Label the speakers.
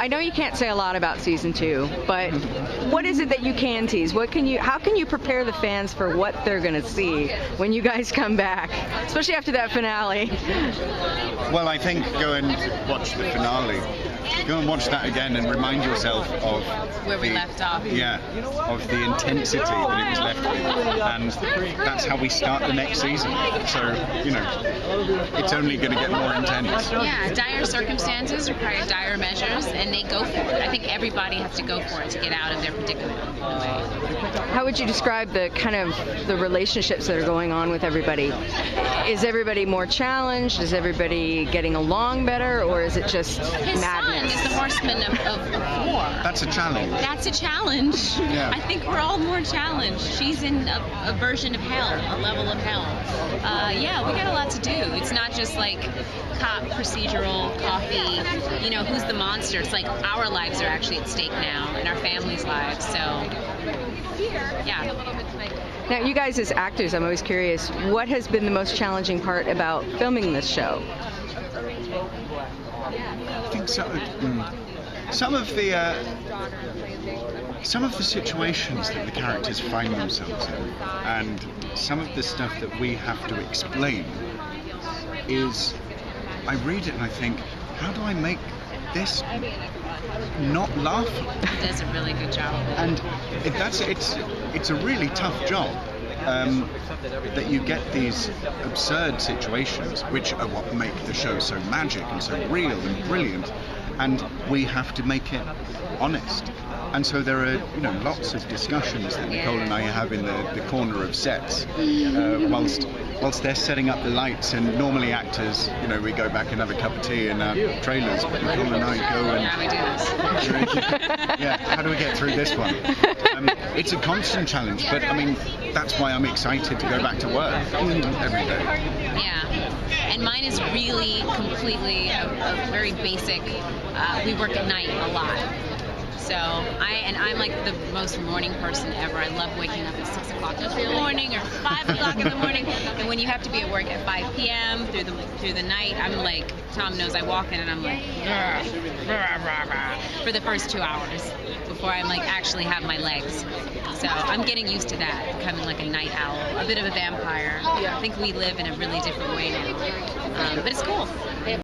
Speaker 1: I know you can't say a lot about season 2, but what is it that you can tease? How can you prepare the fans for what they're going to see when you guys come back, especially after that finale?
Speaker 2: Well, I think go and watch the finale. Go and watch that again and remind yourself of
Speaker 3: where we left off.
Speaker 2: Yeah, of the intensity that it was left with, and that's how we start the next season. So, it's only going to get more intense.
Speaker 3: Yeah, dire circumstances require dire measures, and they go for it. I think everybody has to go for it to get out of their predicament.
Speaker 1: How would you describe the kind of the relationships that are going on with everybody? Is everybody more challenged? Is everybody getting along better, or is it just
Speaker 3: His
Speaker 1: madness?
Speaker 3: son is the horseman of war.
Speaker 2: That's a challenge.
Speaker 3: That's a challenge.
Speaker 2: Yeah.
Speaker 3: I think we're all more challenged. She's in a version of hell, a level of hell. Yeah, we got a lot to do. It's not just like cop, procedural, coffee, who's the monster. It's like our lives are actually at stake now, and our families' lives. So, yeah.
Speaker 1: Now, you guys as actors, I'm always curious, what has been the most challenging part about filming this show?
Speaker 2: I think some of the situations that the characters find themselves in, and some of the stuff that we have to explain, is I read it and I think, how do I make this not laughable?
Speaker 3: He does a really good job.
Speaker 2: And it's a really tough job. That you get these absurd situations, which are what make the show so magic and so real and brilliant, and we have to make it honest. And so there are, lots of discussions that Nicole and I have in the corner of sets, whilst they're setting up the lights. And normally actors, we go back and have a cup of tea in our trailers, but Nicole and I go and
Speaker 3: How do we do this?
Speaker 2: yeah, how do we get through this one? It's a constant challenge, but that's why I'm excited to go back to work every day.
Speaker 3: Yeah, and mine is really completely a very basic. We work at night a lot, so I'm like the most morning person ever. I love waking up at 6 o'clock in the morning or 5 o'clock in the morning. And when you have to be at work at 5 p.m. through the night, I'm like, Tom knows, I walk in and I'm like, for the first 2 hours before I'm like actually have my legs. So I'm getting used to that, becoming like a night owl, a bit of a vampire. I think we live in a really different way now, but it's cool.